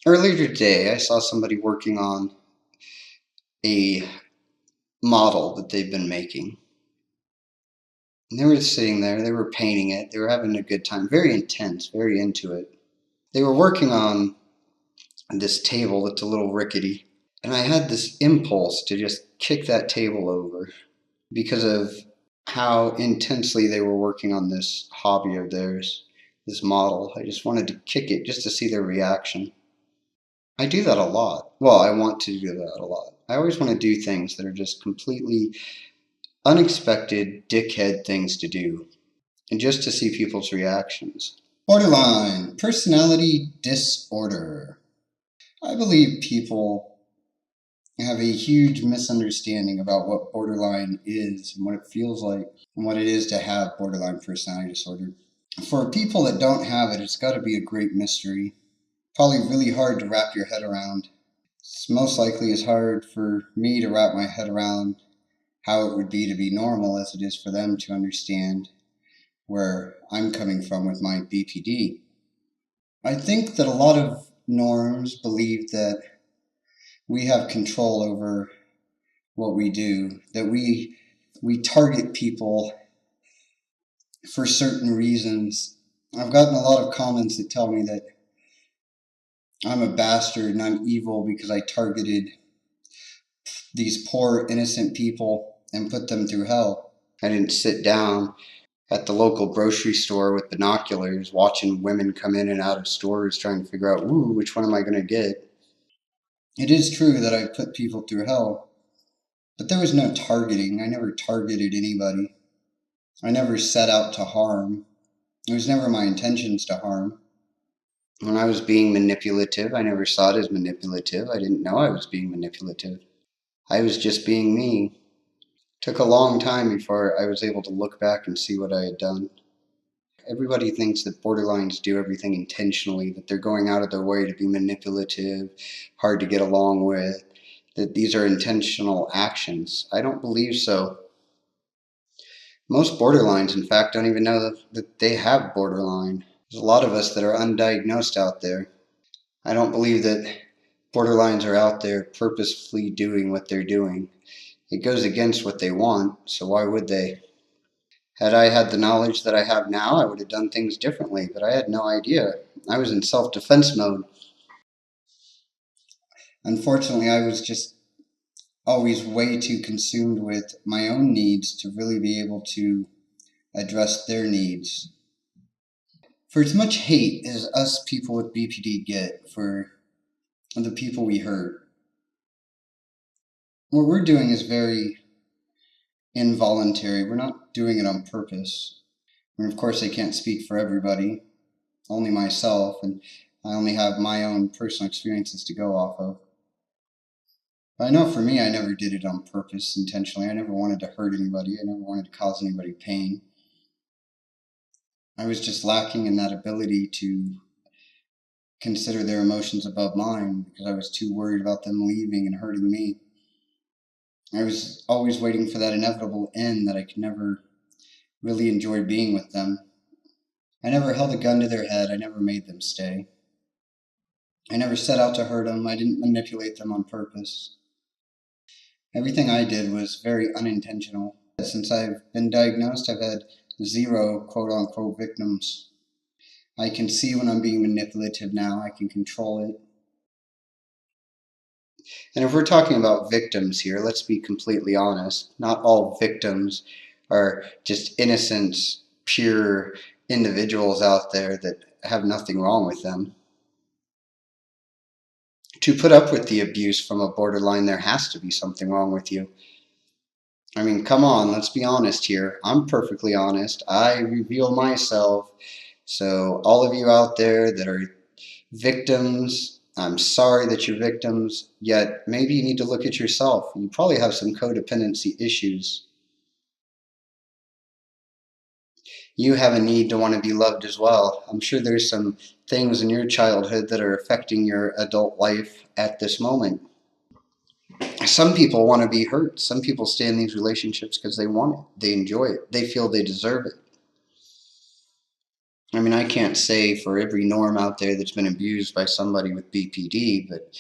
Earlier today, I saw somebody working on a model that they've been making. And they were sitting there, they were painting it, they were having a good time, very intense, very into it. They were working on this table that's a little rickety, and I had this impulse to just kick that table over because of how intensely they were working on this hobby of theirs, this model. I just wanted to kick it just to see their reaction. I do that a lot. Well, I want to do that a lot. I always want to do things that are just completely unexpected dickhead things to do, and just to see people's reactions. Borderline personality disorder. I believe people have a huge misunderstanding about what borderline is and what it feels like and what it is to have borderline personality disorder. For people that don't have it, it's got to be a great mystery. Probably really hard to wrap your head around. It's most likely as hard for me to wrap my head around how it would be to be normal as it is for them to understand where I'm coming from with my BPD. I think that a lot of norms believe that we have control over what we do, that we target people for certain reasons. I've gotten a lot of comments that tell me that I'm a bastard and I'm evil because I targeted these poor innocent people and put them through hell. I didn't sit down at the local grocery store with binoculars watching women come in and out of stores trying to figure out, ooh, which one am I going to get? It is true that I put people through hell, but there was no targeting. I never targeted anybody. I never set out to harm. It was never my intentions to harm. When I was being manipulative, I never saw it as manipulative. I didn't know I was being manipulative. I was just being me. It took a long time before I was able to look back and see what I had done. Everybody thinks that borderlines do everything intentionally, that they're going out of their way to be manipulative, hard to get along with, that these are intentional actions. I don't believe so. Most borderlines, in fact, don't even know that they have borderline. There's a lot of us that are undiagnosed out there. I don't believe that borderlines are out there purposefully doing what they're doing. It goes against what they want, so why would they? Had I had the knowledge that I have now, I would have done things differently, but I had no idea. I was in self-defense mode. Unfortunately, I was just always way too consumed with my own needs to really be able to address their needs. For as much hate as us people with BPD get for the people we hurt, what we're doing is very involuntary. We're not doing it on purpose. And of course, I can't speak for everybody, only myself, and I only have my own personal experiences to go off of. But I know for me, I never did it on purpose, intentionally. I never wanted to hurt anybody. I never wanted to cause anybody pain. I was just lacking in that ability to consider their emotions above mine because I was too worried about them leaving and hurting me. I was always waiting for that inevitable end that I could never really enjoy being with them. I never held a gun to their head. I never made them stay. I never set out to hurt them. I didn't manipulate them on purpose. Everything I did was very unintentional. Since I've been diagnosed, I've had 0 quote-unquote victims. I can see when I'm being manipulative now. I can control it. And if we're talking about victims here, let's be completely honest. Not all victims are just innocent, pure individuals out there that have nothing wrong with them. To put up with the abuse from a borderline, there has to be something wrong with you. I mean, come on, let's be honest here. I'm perfectly honest. I reveal myself. So all of you out there that are victims, I'm sorry that you're victims, yet maybe you need to look at yourself. You probably have some codependency issues. You have a need to want to be loved as well. I'm sure there's some things in your childhood that are affecting your adult life at this moment. Some people want to be hurt. Some people stay in these relationships because they want it. They enjoy it. They feel they deserve it. I mean, I can't say for every norm out there that's been abused by somebody with BPD, but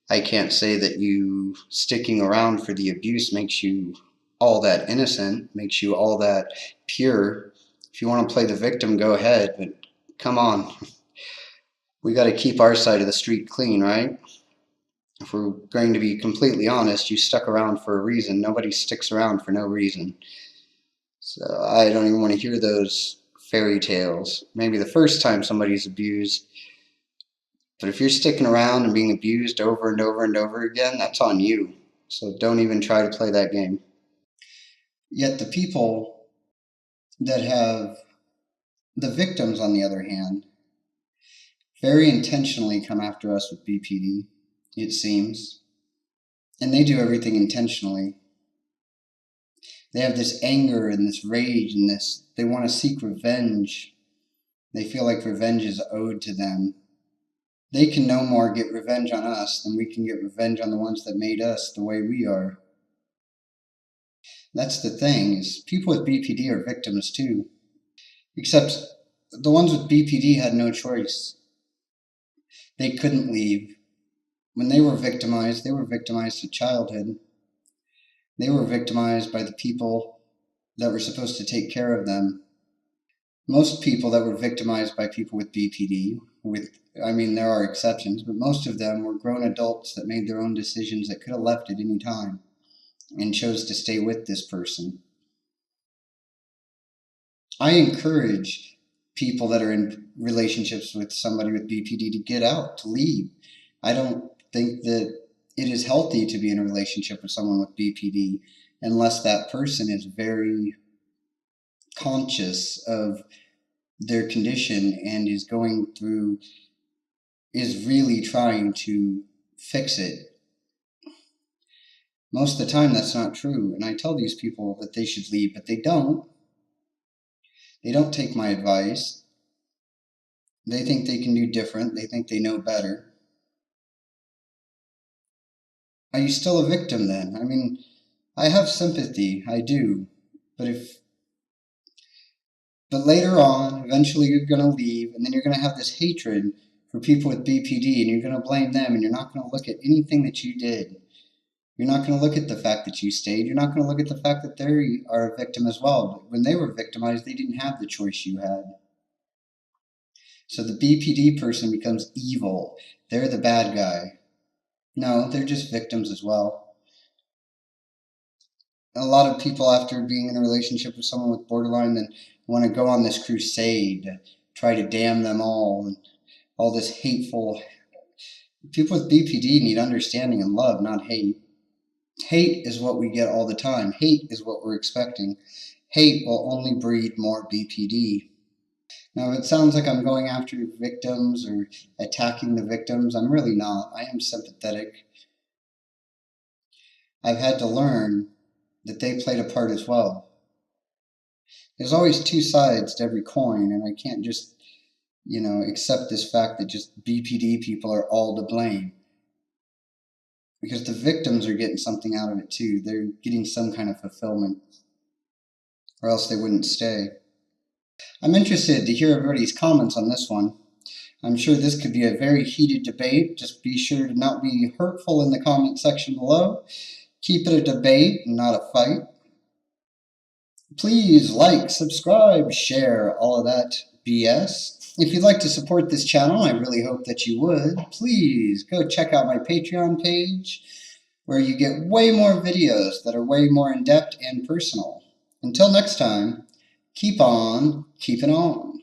I can't say that you sticking around for the abuse makes you all that innocent, makes you all that pure. If you want to play the victim, go ahead, but come on. We got to keep our side of the street clean, right? If we're going to be completely honest, you stuck around for a reason. Nobody sticks around for no reason. So I don't even want to hear those fairy tales. Maybe the first time somebody's abused, but if you're sticking around and being abused over and over and over again, that's on you. So don't even try to play that game. Yet the people that have, the victims on the other hand, very intentionally come after us with BPD, it seems. And they do everything intentionally. They have this anger and this rage and this, they want to seek revenge. They feel like revenge is owed to them. They can no more get revenge on us than we can get revenge on the ones that made us the way we are. That's the thing, is people with BPD are victims too. Except the ones with BPD had no choice. They couldn't leave. When they were victimized to childhood. They were victimized by the people that were supposed to take care of them. Most people that were victimized by people with BPD, there are exceptions, but most of them were grown adults that made their own decisions that could have left at any time and chose to stay with this person. I encourage people that are in relationships with somebody with BPD to get out, to leave. I don't think that it is healthy to be in a relationship with someone with BPD unless that person is very conscious of their condition and is really trying to fix it. Most of the time that's not true, and I tell these people that they should leave, but they don't. They don't take my advice. They think they can do different. They think they know better. Are you still a victim then? I mean, I have sympathy, I do, but later on, eventually you're going to leave, and then you're going to have this hatred for people with BPD, and you're going to blame them, and you're not going to look at anything that you did. You're not going to look at the fact that you stayed. You're not going to look at the fact that they are a victim as well. But when they were victimized, they didn't have the choice you had. So the BPD person becomes evil. They're the bad guy. No, they're just victims as well. A lot of people, after being in a relationship with someone with borderline, then want to go on this crusade to try to damn them all, and all this hateful. People with BPD need understanding and love, not hate. Hate is what we get all the time. Hate is what we're expecting. Hate will only breed more BPD. Now, if it sounds like I'm going after victims or attacking the victims, I'm really not. I am sympathetic. I've had to learn that they played a part as well. There's always two sides to every coin, and I can't just, accept this fact that just BPD people are all to blame. Because the victims are getting something out of it too. They're getting some kind of fulfillment, or else they wouldn't stay. I'm interested to hear everybody's comments on this one. I'm sure this could be a very heated debate. Just be sure to not be hurtful in the comment section below. Keep it a debate and not a fight. Please like, subscribe, share, all of that BS. If you'd like to support this channel, I really hope that you would, please go check out my Patreon page, where you get way more videos that are way more in-depth and personal. Until next time, keep on keeping on.